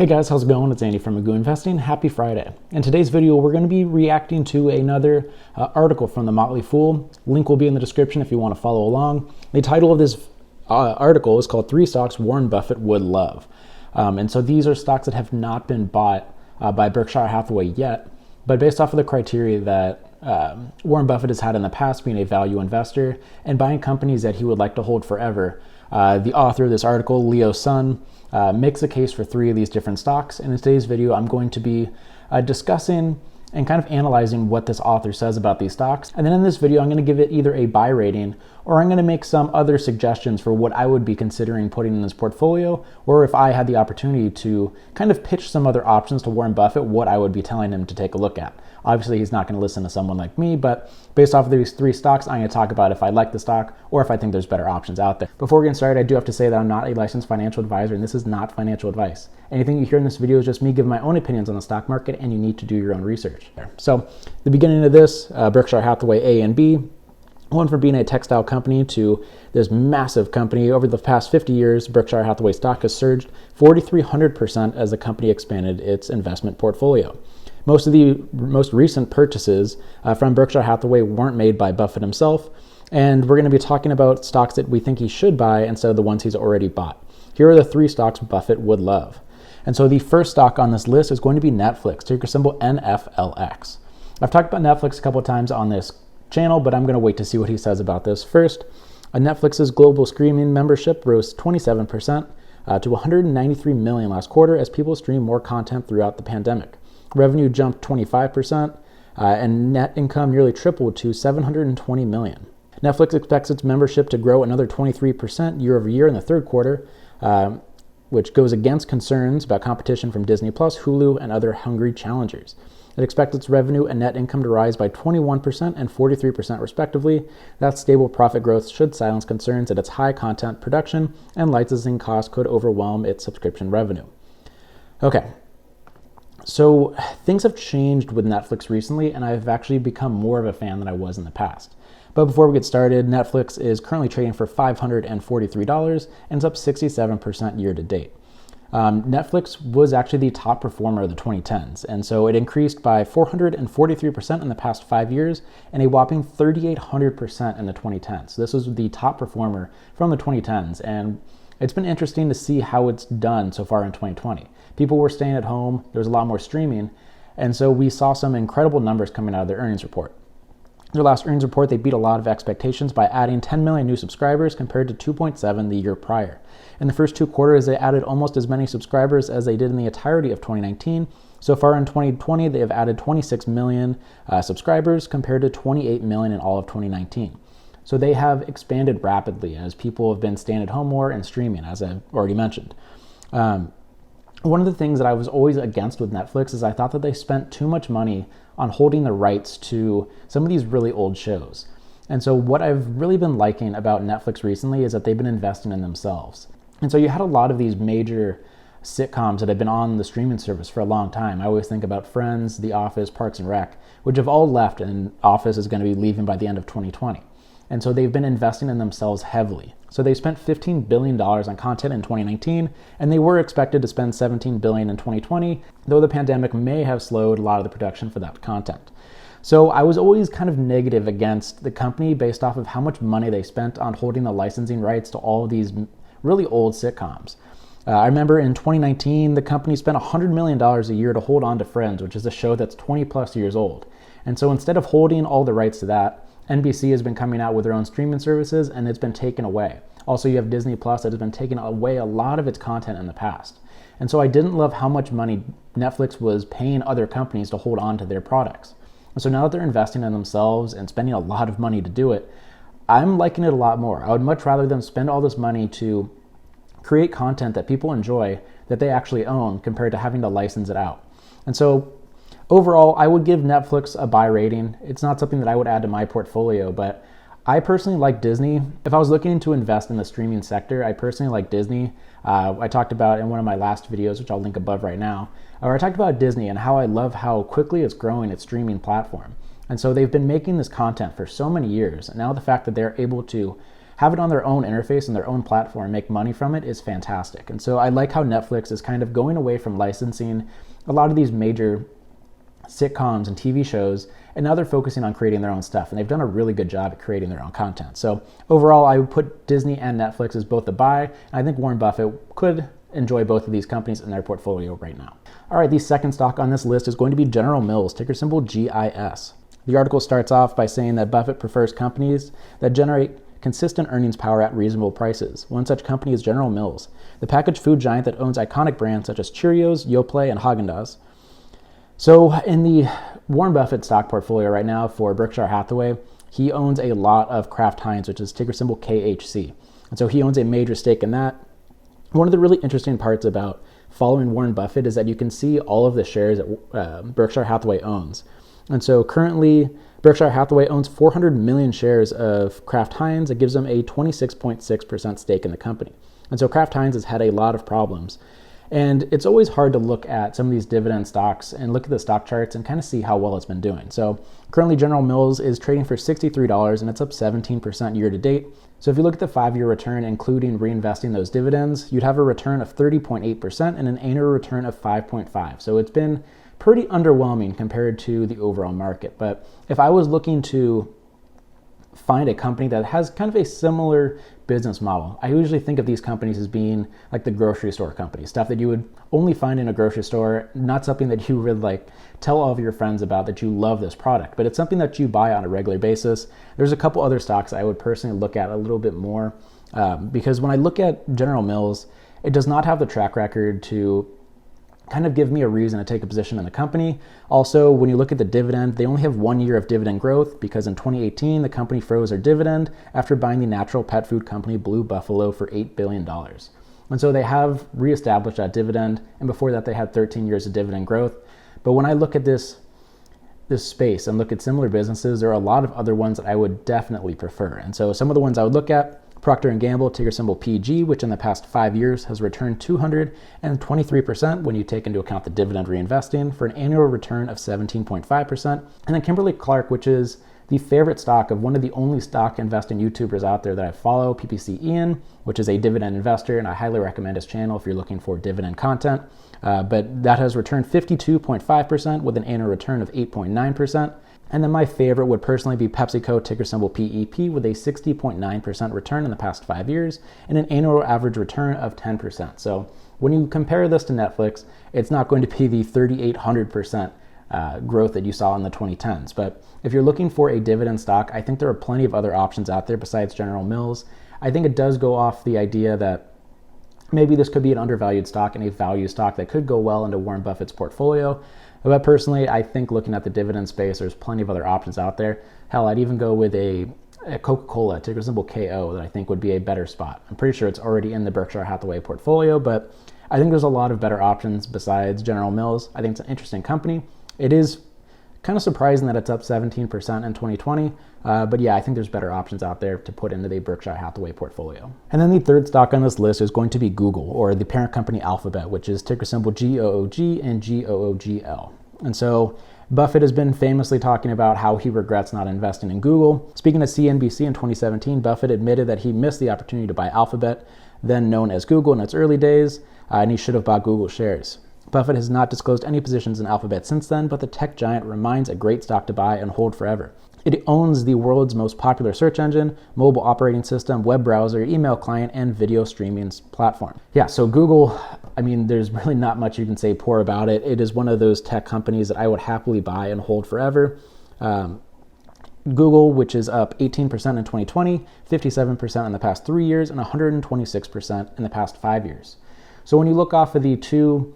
Hey guys, how's it going? It's Andy from GOOG Investing. Happy Friday. In today's video, we're going to be reacting to another article from the Motley Fool. Link will be in the description if you want to follow along. The title of this article is called 3 Stocks Warren Buffett Would Love. And so these are stocks that have not been bought by Berkshire Hathaway yet, but based off of the criteria that Warren Buffett has had in the past, being a value investor and buying companies that he would like to hold forever, the author of this article, Leo Sun, makes a case for 3 of these different stocks. And in today's video, I'm going to be discussing and kind of analyzing what this author says about these stocks. And then in this video, I'm going to give it either a buy rating or I'm going to make some other suggestions for what I would be considering putting in this portfolio, or if I had the opportunity to kind of pitch some other options to Warren Buffett, what I would be telling him to take a look at. Obviously, he's not going to listen to someone like me, but based off of these 3 stocks, I'm going to talk about if I like the stock or if I think there's better options out there. Before we get started, I do have to say that I'm not a licensed financial advisor, and this is not financial advice. Anything you hear in this video is just me giving my own opinions on the stock market, and you need to do your own research. So the beginning of this, Berkshire Hathaway A and B, one from being a textile company to this massive company. Over the past 50 years, Berkshire Hathaway stock has surged 4,300% as the company expanded its investment portfolio. Most of the most recent purchases from Berkshire Hathaway weren't made by Buffett himself, and we're going to be talking about stocks that we think he should buy instead of the ones he's already bought. Here are the 3 stocks Buffett would love. And so the first stock on this list is going to be Netflix, ticker symbol NFLX. I've talked about Netflix a couple of times on this channel, but I'm going to wait to see what he says about this. First, Netflix's global streaming membership rose 27% to 193 million last quarter as people stream more content throughout the pandemic. Revenue jumped 25%, and net income nearly tripled to 720 million. Netflix expects its membership to grow another 23% year over year in the third quarter, which goes against concerns about competition from Disney+, Hulu, and other hungry challengers. It expects its revenue and net income to rise by 21% and 43% respectively. That stable profit growth should silence concerns that its high content production and licensing costs could overwhelm its subscription revenue. Okay, so things have changed with Netflix recently, and I've actually become more of a fan than I was in the past. But before we get started, Netflix is currently trading for $543 and it's up 67% year to date. Netflix was actually the top performer of the 2010s, and so it increased by 443% in the past 5 years and a whopping 3,800% in the 2010s. So this was the top performer from the 2010s, and it's been interesting to see how it's done so far in 2020. People were staying at home, there was a lot more streaming, and so we saw some incredible numbers coming out of their earnings report. Their last earnings report, they beat a lot of expectations by adding 10 million new subscribers compared to 2.7 the year prior. In the first 2 quarters, they added almost as many subscribers as they did in the entirety of 2019. So far in 2020, they have added 26 million subscribers compared to 28 million in all of 2019. So they have expanded rapidly as people have been staying at home more and streaming, as I've already mentioned. One of the things that I was always against with Netflix is I thought that they spent too much money on holding the rights to some of these really old shows. And so what I've really been liking about Netflix recently is that they've been investing in themselves. And so you had a lot of these major sitcoms that have been on the streaming service for a long time. I always think about Friends, The Office, Parks and Rec, which have all left, and Office is going to be leaving by the end of 2020. And so they've been investing in themselves heavily. So they spent $15 billion on content in 2019, and they were expected to spend $17 billion in 2020, though the pandemic may have slowed a lot of the production for that content. So I was always kind of negative against the company based off of how much money they spent on holding the licensing rights to all of these really old sitcoms. I remember in 2019, the company spent $100 million a year to hold on to Friends, which is a show that's 20 plus years old. And so instead of holding all the rights to that, NBC has been coming out with their own streaming services, and it's been taken away. Also, you have Disney Plus that has been taking away a lot of its content in the past. And so I didn't love how much money Netflix was paying other companies to hold on to their products. And so now that they're investing in themselves and spending a lot of money to do it, I'm liking it a lot more. I would much rather them spend all this money to create content that people enjoy, that they actually own, compared to having to license it out. And so overall, I would give Netflix a buy rating. It's not something that I would add to my portfolio, but I personally like Disney. If I was looking to invest in the streaming sector, I personally like Disney. I talked about in one of my last videos, which I'll link above right now, where I talked about Disney and how I love how quickly it's growing its streaming platform. And so they've been making this content for so many years. And now the fact that they're able to have it on their own interface and their own platform, make money from it is fantastic. And so I like how Netflix is kind of going away from licensing a lot of these major sitcoms and TV shows, and now they're focusing on creating their own stuff, and they've done a really good job at creating their own content. So overall, I would put Disney and Netflix as both a buy, and I think Warren Buffett could enjoy both of these companies in their portfolio right now. All right, the second stock on this list is going to be General Mills, ticker symbol GIS. The article starts off by saying that Buffett prefers companies that generate consistent earnings power at reasonable prices. One such company is General Mills, the packaged food giant that owns iconic brands such as Cheerios, Yoplait, and Haagen-Dazs. So in the Warren Buffett stock portfolio right now for Berkshire Hathaway, he owns a lot of Kraft Heinz, which is ticker symbol KHC. And so he owns a major stake in that. One of the really interesting parts about following Warren Buffett is that you can see all of the shares that Berkshire Hathaway owns. And so currently, Berkshire Hathaway owns 400 million shares of Kraft Heinz. It gives them a 26.6% stake in the company. And so Kraft Heinz has had a lot of problems. And it's always hard to look at some of these dividend stocks and look at the stock charts and kind of see how well it's been doing. So currently General Mills is trading for $63 and it's up 17% year to date. So if you look at the 5-year return, including reinvesting those dividends, you'd have a return of 30.8% and an annual return of 5.5%. So it's been pretty underwhelming compared to the overall market. But if I was looking to find a company that has kind of a similar business model, I usually think of these companies as being like the grocery store companies, stuff that you would only find in a grocery store, not something that you would like tell all of your friends about that you love this product, but it's something that you buy on a regular basis. There's a couple other stocks I would personally look at a little bit more because when I look at General Mills, it does not have the track record to kind of give me a reason to take a position in the company. Also, when you look at the dividend, they only have 1 year of dividend growth because in 2018, the company froze their dividend after buying the natural pet food company Blue Buffalo for $8 billion. And so they have reestablished that dividend, and before that, they had 13 years of dividend growth. But when I look at this space and look at similar businesses, there are a lot of other ones that I would definitely prefer. And so some of the ones I would look at, Procter & Gamble, ticker symbol PG, which in the past 5 years has returned 223% when you take into account the dividend reinvesting for an annual return of 17.5%. And then Kimberly Clark, which is the favorite stock of one of the only stock investing YouTubers out there that I follow, PPC Ian, which is a dividend investor, and I highly recommend his channel if you're looking for dividend content. But that has returned 52.5% with an annual return of 8.9%. And then my favorite would personally be PepsiCO, ticker symbol PEP, with a 60.9% return in the past 5 years and an annual average return of 10%. So when you compare this to Netflix, it's not going to be the 3,800% growth that you saw in the 2010s. But if you're looking for a dividend stock, I think there are plenty of other options out there besides General Mills. I think it does go off the idea that maybe this could be an undervalued stock and a value stock that could go well into Warren Buffett's portfolio. But personally, I think looking at the dividend space, there's plenty of other options out there. Hell, I'd even go with a Coca-Cola, ticker symbol KO, that I think would be a better spot. I'm pretty sure it's already in the Berkshire Hathaway portfolio, but I think there's a lot of better options besides General Mills. I think it's an interesting company. It is kind of surprising that it's up 17% in 2020. But yeah, I think there's better options out there to put into the Berkshire Hathaway portfolio. And then the third stock on this list is going to be Google, or the parent company Alphabet, which is ticker symbol GOOG and GOOGL. And so Buffett has been famously talking about how he regrets not investing in Google. Speaking to CNBC in 2017, Buffett admitted that he missed the opportunity to buy Alphabet, then known as Google in its early days, and he should have bought Google shares. Buffett has not disclosed any positions in Alphabet since then, but the tech giant remains a great stock to buy and hold forever. It owns the world's most popular search engine, mobile operating system, web browser, email client, and video streaming platform. Yeah, so Google, I mean, there's really not much you can say poor about it. It is one of those tech companies that I would happily buy and hold forever. Google, which is up 18% in 2020, 57% in the past 3 years, and 126% in the past 5 years. So when you look off of the two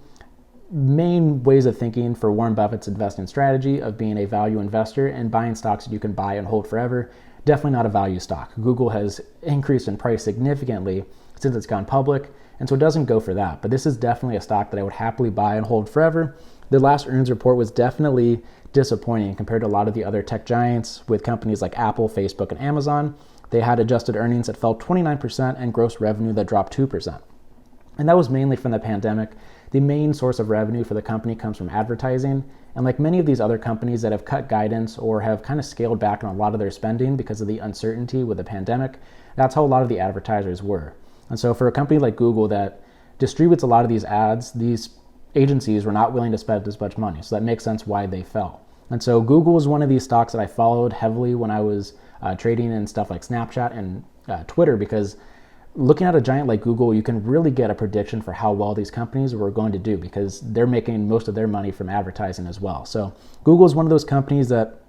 main ways of thinking for Warren Buffett's investing strategy of being a value investor and buying stocks that you can buy and hold forever, definitely not a value stock. Google has increased in price significantly since it's gone public, and so it doesn't go for that. But this is definitely a stock that I would happily buy and hold forever. The last earnings report was definitely disappointing compared to a lot of the other tech giants with companies like Apple, Facebook, and Amazon. They had adjusted earnings that fell 29% and gross revenue that dropped 2%. And that was mainly from the pandemic. The main source of revenue for the company comes from advertising. And like many of these other companies that have cut guidance or have kind of scaled back on a lot of their spending because of the uncertainty with the pandemic, That's how a lot of the advertisers were. And so for a company like Google that distributes a lot of these ads, these agencies were not willing to spend as much money. So that makes sense why they fell. And so Google was one of these stocks that I followed heavily when I was trading in stuff like Snapchat and Twitter, because looking at a giant like Google, you can really get a prediction for how well these companies were going to do, because they're making most of their money from advertising as well. So Google is one of those companies that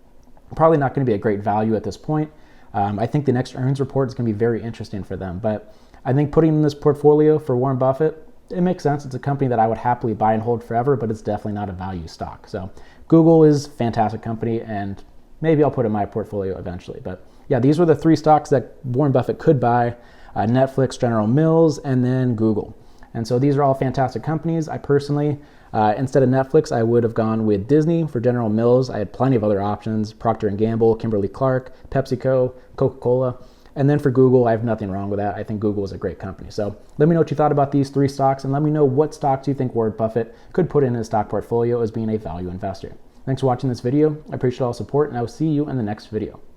probably not going to be a great value at this point. I think the next earnings report is going to be very interesting for them. But I think putting in this portfolio for Warren Buffett, it makes sense. It's a company that I would happily buy and hold forever, but it's definitely not a value stock. So Google is a fantastic company, and maybe I'll put it in my portfolio eventually. But yeah, these were the 3 stocks that Warren Buffett could buy: Netflix, General Mills, and then Google. And so these are all fantastic companies. I personally, instead of Netflix, I would have gone with Disney. For General Mills, I had plenty of other options: Procter & Gamble, Kimberly, PepsiCO, Coca-Cola. And then for Google, I have nothing wrong with that. I think Google is a great company. So let me know what you thought about these 3 stocks, and let me know what stocks you think Warren Buffett could put in his stock portfolio as being a value investor. Thanks for watching this video. I appreciate all the support, and I will see you in the next video.